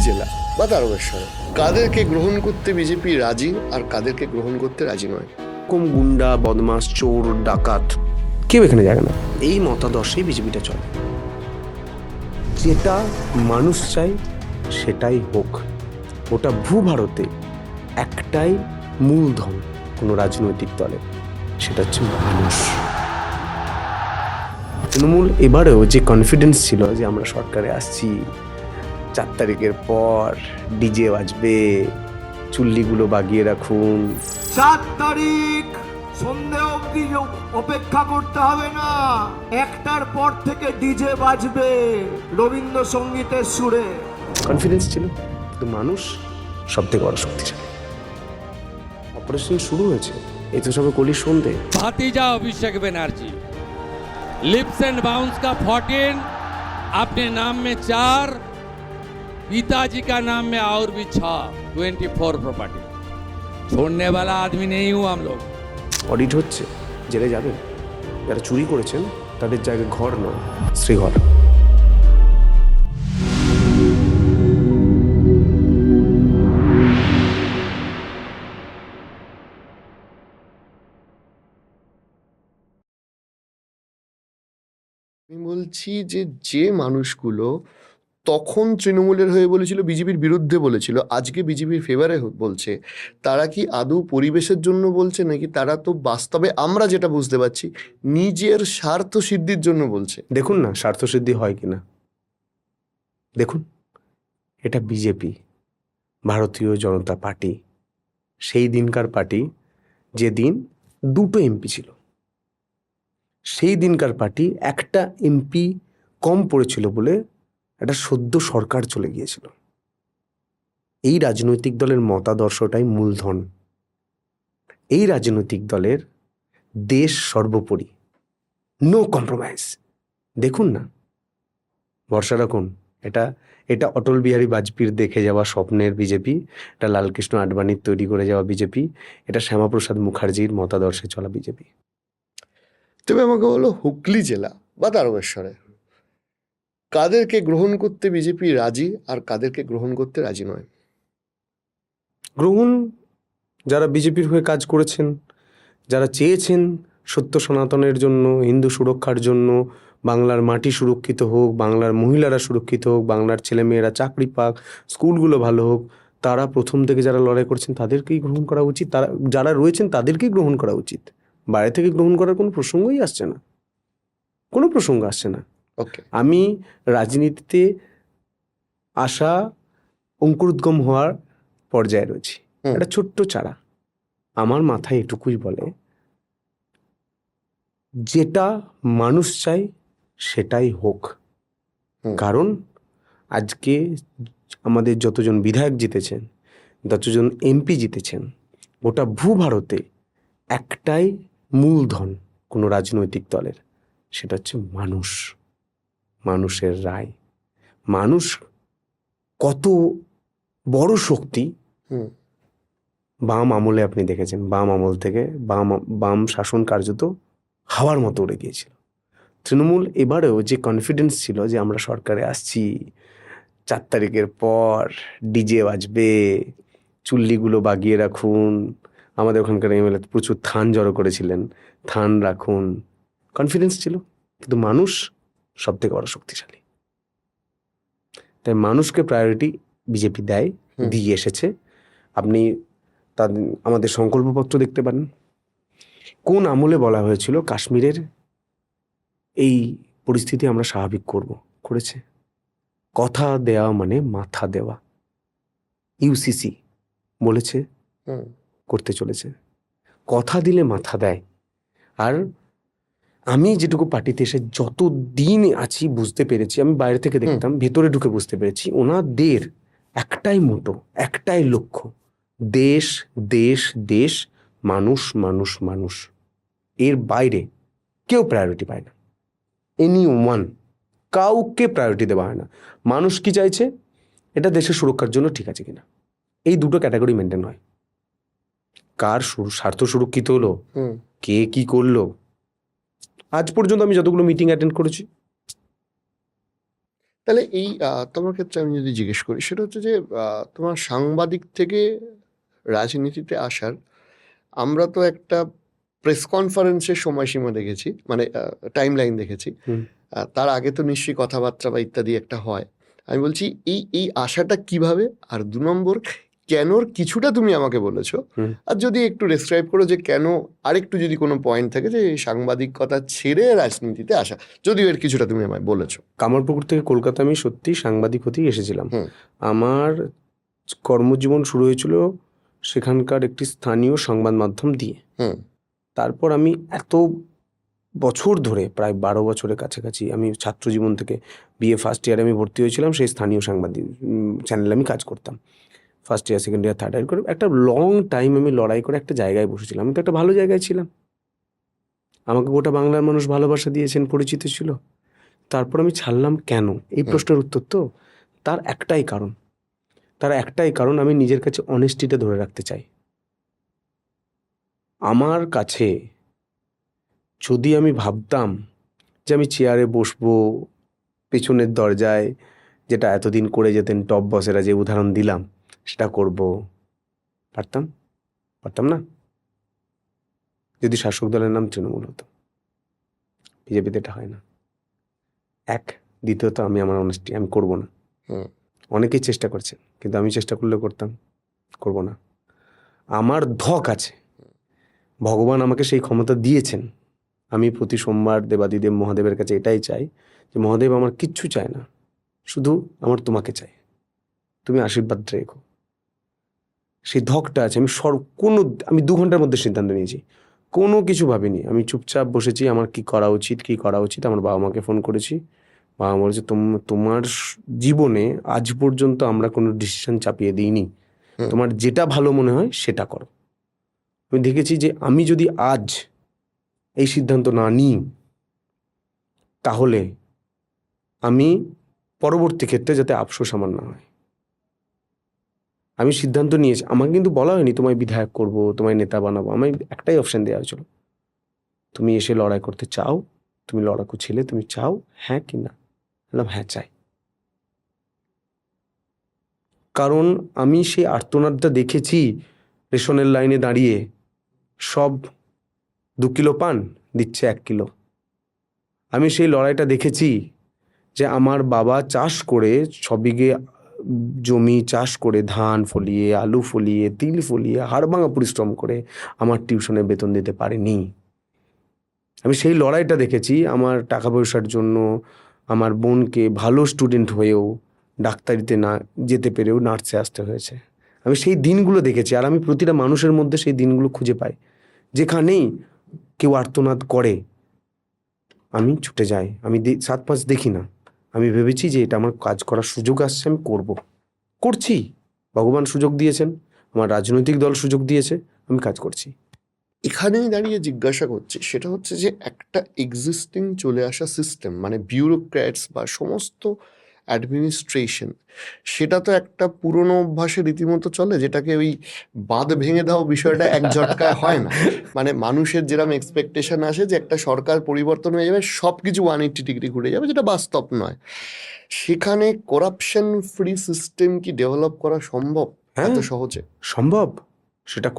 জেলা বা তারকেশ্বরে কাদেরকে গ্রহণ করতে বিজেপি রাজি আর কাদেরকে গ্রহণ করতে রাজি নয়। কম গুন্ডা, বদমাস, চোর, ডাকাত কেউ এখানে যাবে না। এই মতাদর্শেই বিজেপিটা চলে। যেটা মানুষ চাই সেটাই হোক। ওটা ভূভারতে একটাই মূলধন কোনো রাজনৈতিক দলে, সেটা হচ্ছে মানুষ। তৃণমূল এবারেও যে কনফিডেন্স ছিল যে আমরা সরকারে আসছি, 4 তারিখের পর ডিজে বাজবে, চুল্লিগুলো বাগিয়ে রাখুন, 4 তারিখ সন্ধে অবধি অপেক্ষা করতে হবে না, 1টার পর থেকে ডিজে বাজবে রবীন্দ্রসঙ্গীতের সুরে। কনফিডেন্স ছিল। কিন্তু মানুষ সব থেকে বড় শক্তিশালী। অপারেশন শুরু হয়েছে, এই তো সবে কলির সন্ধে। भातीजा Abhishek Banerjee, lips and bounce का 14, अपने नाम में 4, पिताजी का नाम में और भी 6, 24 प्रॉपर्टी। छोड़ने वाला आदमी नहीं हूं हम लोग। অডিট হচ্ছে, জেলে যাবেন। যারা চুরি করেছেন তাদের জায়গায় ঘর নয়, শ্রীঘর। আমি বলছি যে মানুষগুলো তখন তৃণমূলের হয়ে বলেছিল, বিজেপির বিরুদ্ধে বলেছিল, আজকে বিজেপির ফেভারে বলছে, তারা কি আদৌ পরিবেশের জন্য বলছে নাকি তারা তো বাস্তবে আমরা যেটা বুঝতে পারছি নিজের স্বার্থ সিদ্ধির জন্য বলছে? দেখুন না স্বার্থসিদ্ধি হয় কিনা। দেখুন, এটা বিজেপি, ভারতীয় জনতা পার্টি, সেই দিনকার পার্টি যেদিন 2টো এমপি ছিল, সেই দিনকার পার্টি একটা এমপি কম পড়েছিল বলে একটা সদ্য সরকার চলে গিয়েছিল। এই রাজনৈতিক দলের মতাদর্শটাই মূলধন। এই রাজনৈতিক দলের দেশ সর্বোপরি, নো কম্প্রোমাইজ। দেখুন না, ভরসা রাখুন। এটা অটল বিহারী বাজপেয়ীর দেখে যাওয়া স্বপ্নের বিজেপি, এটা লালকৃষ্ণ আডবাণীর তৈরি করে যাওয়া বিজেপি, এটা শ্যামাপ্রসাদ মুখার্জির মতাদর্শে চলা বিজেপি। তবে আমাকে বলো, হুগলি জেলা বা তারকেশ্বরে কাদেরকে গ্রহণ করতে বিজেপি রাজি আর কাদেরকে গ্রহণ করতে রাজি নয়? গ্রহণ যারা বিজেপির হয়ে কাজ করেছেন, যারা চেয়েছেন সত্য সনাতনের জন্য, হিন্দু সুরক্ষার জন্য, বাংলার মাটি সুরক্ষিত হোক, বাংলার মহিলারা সুরক্ষিত হোক, বাংলার ছেলেমেয়েরা চাকরি পাক, স্কুলগুলো ভালো হোক, তারা প্রথম থেকে যারা লড়াই করছেন তাদেরকেই গ্রহণ করা উচিত। তারা যারা রয়েছেন তাদেরকেই গ্রহণ করা উচিত। বাইরে থেকে গ্রহণ করার কোনো প্রসঙ্গই আসছে না, কোনো প্রসঙ্গ আসছে না। ওকে, আমি রাজনীতিতে আসা অঙ্কুরোদ্গম হওয়ার পর্যায়ে রয়েছি, একটা ছোট্ট চারা। আমার মাথায় এটুকুই বলে, যেটা মানুষ চাই সেটাই হোক। কারণ আজকে আমাদের যতজন বিধায়ক জিতেছেন, যতজন এমপি জিতেছেন, গোটা ভূভারতে একটাই মূলধন কোনো রাজনৈতিক দলের, সেটা হচ্ছে মানুষ, মানুষের রায়। মানুষ কত বড় শক্তি বাম আমলে আপনি দেখেছেন। বাম আমল থেকে বাম শাসন কার্যত হাওয়ার মতো উড়ে গিয়েছিল। তৃণমূল এবারেও যে কনফিডেন্স ছিল যে আমরা সরকারে আসছি, 4 তারিখের পর ডিজে বাজবে, চুল্লিগুলো বাগিয়ে রাখুন, আমাদের ওখানকার এমএলএ প্রচুর থান জড়ো করেছিলেন, থান রাখুন, কনফিডেন্স ছিল। কিন্তু মানুষ সব থেকে বড় শক্তিশালী। তাই মানুষকে প্রায়োরিটি বিজেপি দেয়, দিয়ে এসেছে। আপনি আমাদের সংকল্পপত্র দেখতে পারেন। কোন আমলে বলা হয়েছিল কাশ্মীরের এই পরিস্থিতি আমরা স্বাভাবিক করেছে। কথা দেওয়া মানে মাথা দেওয়া। ইউসিসি বলেছে, করতে চলেছে। কথা দিলে মাথা দেয়। আর আমি যেটুকু পার্টিতে এসে যত দিন আছি বুঝতে পেরেছি, আমি বাইরে থেকে দেখতাম, ভেতরে ঢুকে বুঝতে পেরেছি, ওনাদের একটাই মোটো, একটাই লক্ষ্য, দেশ দেশ দেশ, মানুষ মানুষ মানুষ। এর বাইরে কেউ প্রায়োরিটি পায় না। এনিওয়ান, কাউকে প্রায়োরিটি দেওয়া হয় না। মানুষ কি চাইছে, এটা দেশের সুরক্ষার জন্য ঠিক আছে কিনা, এই দুটো ক্যাটাগরি মেনটেন হয়। কার স্বার্থ সুরক্ষিত হলো, কে কি করলো, আজ পর্যন্ত আমি যতগুলো মিটিং অ্যাটেন্ড করেছি, তাহলে এই তোমার ক্ষেত্রে আমি যদি জিজ্ঞেস করি, সেটা হচ্ছে যে তোমার সাংবাদিক থেকে রাজনীতিতে আসার, আমরা তো একটা প্রেস কনফারেন্সের সময়সীমা দেখেছি, মানে টাইম লাইন দেখেছি। হুম। তার আগে তো নিশ্চয়ই কথাবার্তা বা ইত্যাদি একটা হয়। আমি বলছি এই আশাটা কিভাবে, আর 2 নম্বর কেনর কিছুটা তুমি আমাকে বলেছো, হুম। আর যদি একটু ডেসক্রাইব করো যে কেন, আরেকটু যদি কোনো পয়েন্ট থাকে যে এই সাংবাদিকতা ছেড়ে রাজনীতিতে আসা, যদিও এর কিছুটা তুমি আমায় বলেছো। কামারপুকুর থেকে কলকাতা আমি সত্যি সাংবাদিক হতেই এসেছিলাম। হুম। আমার কর্মজীবন শুরু হয়েছিল সেখানকার একটি স্থানীয় সংবাদ মাধ্যম দিয়ে। হুম। তারপর আমি এত বছর ধরে, প্রায় 12 বছরের কাছাকাছি, আমি ছাত্র জীবন থেকে বিএ ফার্স্ট ইয়ারে আমি ভর্তি হয়েছিলাম, সেই স্থানীয় সাংবাদিক চ্যানেলে আমি কাজ করতাম। First year, second year, third year করে একটা লং টাইম আমি লড়াই করে একটা জায়গায় বসেছিলাম। আমি তো একটা ভালো জায়গায় ছিলাম, আমাকে গোটা বাংলার মানুষ ভালোবাসা দিয়েছেন, পরিচিত ছিল। তারপর আমি ছাড়লাম কেন, এই প্রশ্নের উত্তর তো তার একটাই কারণ, আমি নিজের কাছে অনেস্টিটা ধরে রাখতে চাই। আমার কাছে যদি আমি ভাবতাম যে আমি চেয়ারে বসবো, পেছনের দরজায় যেটা এতদিন করে যেতেন টপ বসেরা, যে উদাহরণ দিলাম, সেটা করব, পারতাম না। যদি শাসক দলের নাম তৃণমূল হতো, বিজেপিতে এটা হয় না। দ্বিতীয়ত আমি আমার অনেস্টি, আমি করব না। অনেকেই চেষ্টা করছে, কিন্তু আমি চেষ্টা করলে করব না। আমার ধক আছে, ভগবান আমাকে সেই ক্ষমতা দিয়েছেন। আমি প্রতি সোমবার দেবাদিদেব মহাদেবের কাছে এটাই চাই যে মহাদেব আমার কিচ্ছু চায় না, শুধু আমার তোমাকে চাই, তুমি আশীর্বাদ রেখো। সেই ধকটা আছে। আমি 2 ঘন্টার মধ্যে সিদ্ধান্ত নিয়েছি, কোনো কিছু ভাবিনি। আমি চুপচাপ বসেছি, আমার কি করা উচিত। আমার বাবা মাকে ফোন করেছি, বাবা মা বলেছে তোমার জীবনে আজ পর্যন্ত আমরা কোনো ডিসিশন চাপিয়ে দিইনি, তোমার যেটা ভালো মনে হয় সেটা করো। আমি দেখেছি যে আমি যদি আজ এই সিদ্ধান্ত না নিই, তাহলে আমি পরবর্তী ক্ষেত্রে যাতে আফসোস আমার না হয়। আমি সিদ্ধান্ত নিয়েছি, আমাকে কিন্তু বলা হয়নি তোমায় বিধায়ক করব, তোমায় নেতা বানাবো। আমায় একটাই অপশন দেওয়া হয়েছিল, তুমি এসে লড়াই করতে চাও, তুমি লড়াকু ছেলে, তুমি চাও, হ্যাঁ কি না? বললাম হ্যাঁ চাই। কারণ আমি সেই আর্তনাদটা দেখেছি, রেশনের লাইনে দাঁড়িয়ে সব 2 কিলো পান দিচ্ছে 1 কিলো। আমি সেই লড়াইটা দেখেছি যে আমার বাবা চাষ করে, 6 বিঘে জমি চাষ করে, ধান ফলিয়ে, আলু ফলিয়ে, তিল ফলিয়ে, হাড়ভাঙা পরিশ্রম করে আমার টিউশনে বেতন দিতে পারেনি। আমি সেই লড়াইটা দেখেছি। আমার টাকা পয়সার জন্য আমার বোনকে ভালো স্টুডেন্ট হয়েও ডাক্তারিতে না যেতে পেরেও নার্সে আসতে হয়েছে। আমি সেই দিনগুলো দেখেছি, আর আমি প্রতিটা মানুষের মধ্যে সেই দিনগুলো খুঁজে পাই। যেখানেই কেউ আর্তনাদ করে আমি ছুটে যাই, আমি 7-5 দেখি না। আমি ভেবেছি যে এটা আমার কাজ করার সুযোগ আসছে, আমি করছি। ভগবান সুযোগ দিয়েছেন, আমার রাজনৈতিক দল সুযোগ দিয়েছে, আমি কাজ করছি। এখানেই দাঁড়িয়ে জিজ্ঞাসা করছি, সেটা হচ্ছে যে একটা এক্সিস্টিং চলে আসা সিস্টেম, মানে বিউরোক্র্যাটস বা সমস্ত অ্যাডমিনিস্ট্রেশন, সেটা তো একটা পুরনো অভ্যাসে রীতিমতো চলে, যেটাকে ওই বাঁধ ভেঙে দাও বিষয়টা এক ঝটকায় হয় না। মানে মানুষের যেরকম এক্সপেকটেশন আসে যে একটা সরকার পরিবর্তন হয়ে যাবে, সব কিছু 180 ডিগ্রি ঘুরে যাবে, যেটা বাস্তব নয়। সেখানে করাপশন ফ্রি সিস্টেম কি ডেভেলপ করা সম্ভব এত সহজে? সম্ভব, সেটা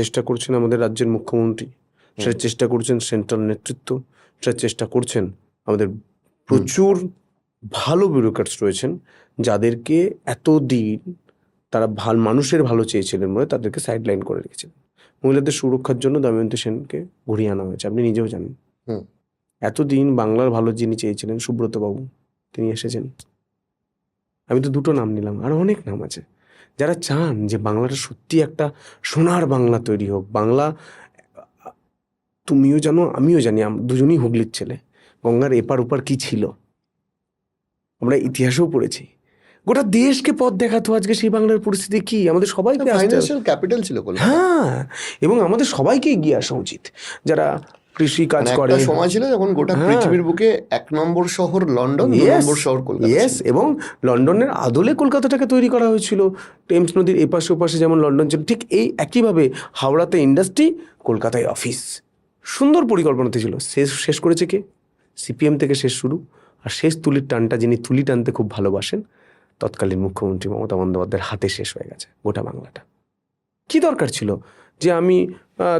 চেষ্টা করছেন আমাদের রাজ্যের মুখ্যমন্ত্রী, সেটা চেষ্টা করছেন সেন্ট্রাল নেতৃত্ব, সেটা চেষ্টা করছেন আমাদের প্রচুর ভালো ব্যুরোক্র্যাটস রয়েছেন, যাদেরকে এতদিন তারা মানুষের ভালো চেয়েছিলেন বলে তাদেরকে সাইডলাইন করে রেখেছিলেন। মহিলাদের সুরক্ষার জন্য দময়ন্তী সেনকে ঘুরিয়ে আনা হয়েছে, আপনি নিজেও জানেন। এতদিন বাংলার ভালো যিনি চেয়েছিলেন সুব্রত বাবু, তিনি এসেছেন। আমি তো 2টো নাম নিলাম, আর অনেক নাম আছে যারা চান যে বাংলাটা সত্যি একটা সোনার বাংলা তৈরি হোক। বাংলা, তুমিও জানো আমিও জানি, দুজনেই হুগলির ছেলে। গঙ্গার এপার ওপার কি ছিল আমরা ইতিহাসেও পড়েছি। গোটা দেশকে পথ দেখাতো আজকে সেই বাংলার পরিস্থিতি কি। আমাদের সবাইকে ফাইন্যান্সিয়াল ক্যাপিটাল ছিল কলকাতা। হ্যাঁ, এবং আমাদের সবাইকে এগিয়ে আসা উচিত, যারা কৃষি কাজ করে। একটা সময় ছিল যখন গোটা পৃথিবীর বুকে 1 নম্বর শহর লন্ডন, 2 নম্বর শহর কলকাতা। এবং লন্ডনের আদলে কলকাতাটাকে তৈরি করা হয়েছিল। টেমস নদীর এপাশে ওপাশে যেমন লন্ডন ছিল, ঠিক এই একইভাবে হাওড়াতে ইন্ডাস্ট্রি, কলকাতায় অফিস। সুন্দর পরিকল্পনাতে ছিল। শেষ করেছে কে? সিপিএম থেকে শেষ শুরু, আর শেষ তুলির টানটা যিনি তুলি টানতে খুব ভালোবাসেন তৎকালীন মুখ্যমন্ত্রী মমতা বন্দ্যোপাধ্যায়ের হাতে শেষ হয়ে গেছে গোটা বাংলাটা। কি দরকার ছিল যে আমি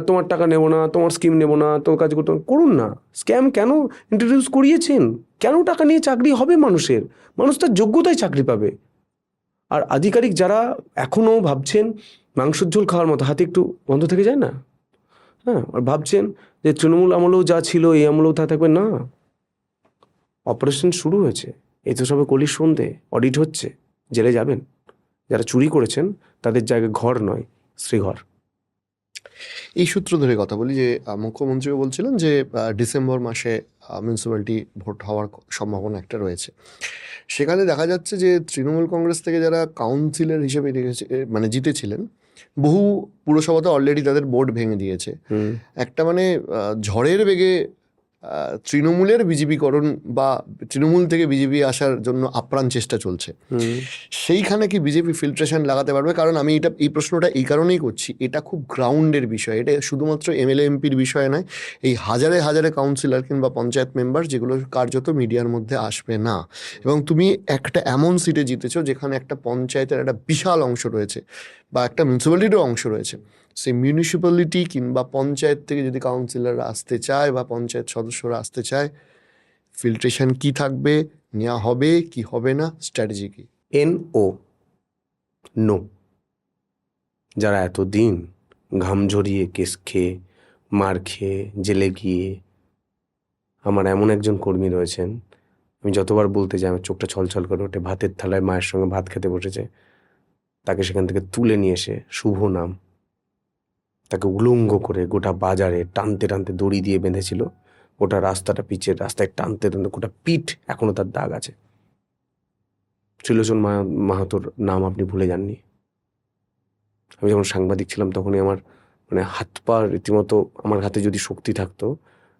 তোমার টাকা নেব না, তোমার স্কিম নেব না, তোমার কাজ করতে করুন না। স্ক্যাম কেন ইন্ট্রোডিউস করিয়েছেন? কেন টাকা নিয়ে চাকরি হবে মানুষের? মানুষ তার যোগ্যতায় চাকরি পাবে। আর আধিকারিক যারা এখনও ভাবছেন মাংসের ঝোল খাওয়ার মতো হাতে একটু বন্ধ থেকে যায় না, হ্যাঁ, আর ভাবছেন যে তৃণমূল আমলেও যা ছিল এই আমলেও তা থাকবে না। অপারেশন শুরু হয়েছে, এই তো সবে কলির সন্ধে, অডিট হচ্ছে, জেলে যাবেন। যারা চুরি করেছেন তাদের জায়গায় ঘর নয়, শ্রীঘর। এই সূত্র ধরে কথা বলি যে মুখ্যমন্ত্রীও বলছিলেন যে ডিসেম্বর মাসে মিউনিসিপ্যালিটি ভোট হওয়ার সম্ভাবনা একটা রয়েছে। সেখানে দেখা যাচ্ছে যে তৃণমূল কংগ্রেস থেকে যারা কাউন্সিলর হিসেবে মানে জিতেছিলেন, বহু পুরসভাতে অলরেডি তাদের বোর্ড ভেঙে দিয়েছে। একটা মানে ঝড়ের বেগে তৃণমূলের বিজেপিকরণ বা তৃণমূল থেকে বিজেপি আসার জন্য আপ্রাণ চেষ্টা চলছে। সেইখানে কি বিজেপি ফিল্ট্রেশন লাগাতে পারবে? কারণ আমি এই প্রশ্নটা এই কারণেই করছি, এটা খুব গ্রাউন্ডের বিষয়, এটা শুধুমাত্র এমএলএ এমপির বিষয় নয়। এই হাজারে হাজারে কাউন্সিলর কিংবা পঞ্চায়েত মেম্বার যেগুলো কার্যত মিডিয়ার মধ্যে আসবে না, এবং তুমি একটা এমন সিটে জিতেছো যেখানে একটা পঞ্চায়েতের একটা বিশাল অংশ রয়েছে বা একটা মিউনিসিপ্যালিটিরও অংশ রয়েছে। সেই মিউনিসিপ্যালিটি কিংবা পঞ্চায়েত থেকে যদি কাউন্সিলররা আসতে চায় বা পঞ্চায়েত সদস্যরা আসতে চায়, ফিল্ট্রেশন কি থাকবে, নেওয়া হবে কি হবে না, স্ট্র্যাটেজি কি? NO, no. যারা এতদিন ঘাম ঝরিয়ে কেস খেয়ে মার খেয়ে জেলে গিয়ে, আমার এমন একজন কর্মী রয়েছেন, আমি যতবার বলতে যাই আমার চোখটা ছলছল করে ওঠে। ভাতের থালায় মায়ের সঙ্গে ভাত খেতে বসেছে, তাকে সেখান থেকে তুলে নিয়ে এসে শুভ নাম, তাকে উলঙ্গ করে গোটা বাজারে টানতে টানতে দড়ি দিয়ে বেঁধেছিল। গোটা রাস্তাটা, পিচের রাস্তায় টানতে টানতে গোটা পিঠ এখনো তার দাগ আছে। ত্রিলোচন মাহাতোর নাম আপনি ভুলে যাননি। আমি যখন সাংবাদিক ছিলাম তখনই আমার মানে হাত পা রীতিমতো, আমার হাতে যদি শক্তি থাকতো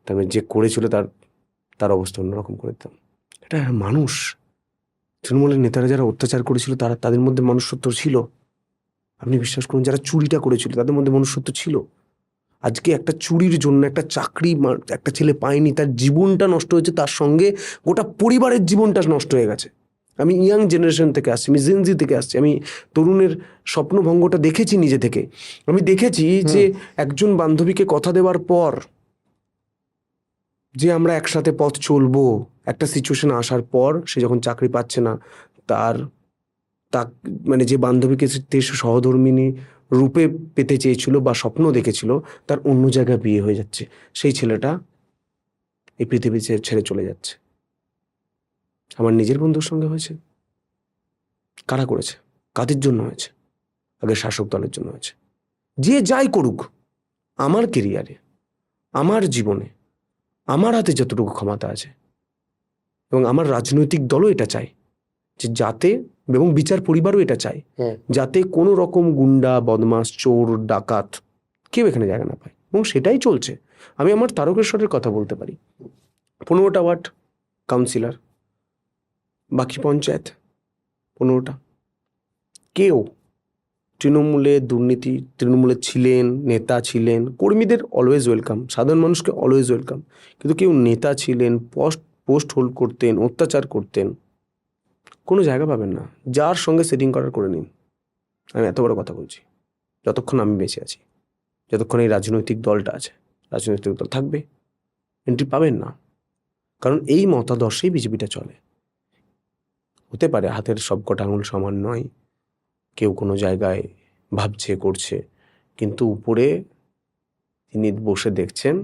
তার মানে যে করেছিল তার অবস্থা অন্যরকম করে দিতাম। এটা মানুষ। তৃণমূলের নেতারা যারা অত্যাচার করেছিল তাদের মধ্যে মনুষ্যত্ব ছিল। আপনি বিশ্বাস করুন, যারা চুরিটা করেছিল তাদের মধ্যে মনুষ্যত্ব ছিল। আজকে একটা চুরির জন্য একটা চাকরি একটা ছেলে পায়নি, তার জীবনটা নষ্ট হয়েছে, তার সঙ্গে গোটা পরিবারের জীবনটা নষ্ট হয়ে গেছে। আমি ইয়াং জেনারেশন থেকে আসছি, আমি জেনজি থেকে আসছি, আমি তরুণের স্বপ্নভঙ্গটা দেখেছি নিজে থেকে। আমি দেখেছি যে একজন বান্ধবীকে কথা দেওয়ার পর যে আমরা একসাথে পথ চলবো, একটা সিচুয়েশন আসার পর সে যখন চাকরি পাচ্ছে না, তা মানে যে বান্ধবীকে সে সহধর্মিনী রূপে পেতে চেয়েছিল বা স্বপ্ন দেখেছিল, তার অন্য জায়গায় বিয়ে হয়ে যাচ্ছে। সেই ছেলেটা এই পৃথিবী ছেড়ে চলে যাচ্ছে। আমার নিজের বন্ধুর সঙ্গে হয়েছে। কারা করেছে? কাদের জন্য হয়েছে? আগে শাসক দলের জন্য হয়েছে। যে যাই করুক, আমার কেরিয়ারে, আমার জীবনে, আমার হাতে যতটুকু ক্ষমতা আছে, এবং আমার রাজনৈতিক দলও এটা চায় যে যাতে, এবং বিচার পরিবারও এটা চায় যাতে কোনো রকম গুন্ডা, বদমাস, চোর, ডাকাত কেউ এখানে জায়গা না পায়, এবং সেটাই চলছে। আমি আমার তারকেশ্বরের কথা বলতে পারি। 15টা ওয়ার্ড কাউন্সিলর, বাকি পঞ্চায়েত 15টা। কেউ তৃণমূলে দুর্নীতি, তৃণমূলে ছিলেন, নেতা ছিলেন, কর্মীদের অলওয়েজ ওয়েলকাম, সাধারণ মানুষকে অলওয়েজ ওয়েলকাম, কিন্তু কেউ নেতা ছিলেন, পোস্ট হোল্ড করতেন, অত্যাচার করতেন, কোনো জায়গা পাবেন না। যার সঙ্গে সেটিং করার করে নিন। আমি এত বড় কথা বলছি, যতক্ষণ আমি বেঁচে আছি, যতক্ষণ এই রাজনৈতিক দলটা আছে, রাজনৈতিক দল থাকবে, এন্ট্রি পাবেন না। কারণ এই মতাদর্শেই বিজেপিটা চলে। হতে পারে হাতের সবকটা আঙুল সমান নয়, কেউ কোনো জায়গায় ভাবছে, করছে, কিন্তু উপরে তিনি বসে দেখছেন,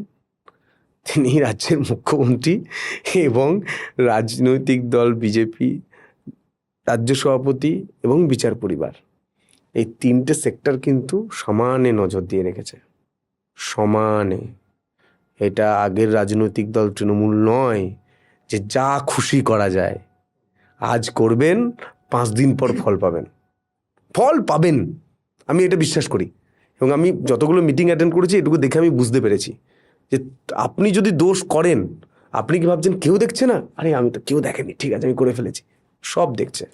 তিনি রাজ্যের মুখ্যমন্ত্রী এবং রাজনৈতিক দল বিজেপি, রাজ্য সভাপতি এবং বিচার পরিবার, এই 3টে সেক্টর কিন্তু সমানে নজর দিয়ে রেখেছে, সমানে। এটা আগের রাজনৈতিক দল তৃণমূল নয় যে যা খুশি করা যায়। আজ করবেন, 5 দিন পর ফল পাবেন, ফল পাবেন, আমি এটা বিশ্বাস করি। এবং আমি যতগুলো মিটিং অ্যাটেন্ড করেছি, এটুকু দেখে আমি বুঝতে পেরেছি যে আপনি যদি দোষ করেন, আপনি কি ভাবছেন কেউ দেখছে না? আরে আমি তো কেউ দেখেনি, ঠিক আছে আমি করে ফেলেছি, সব দেখছে।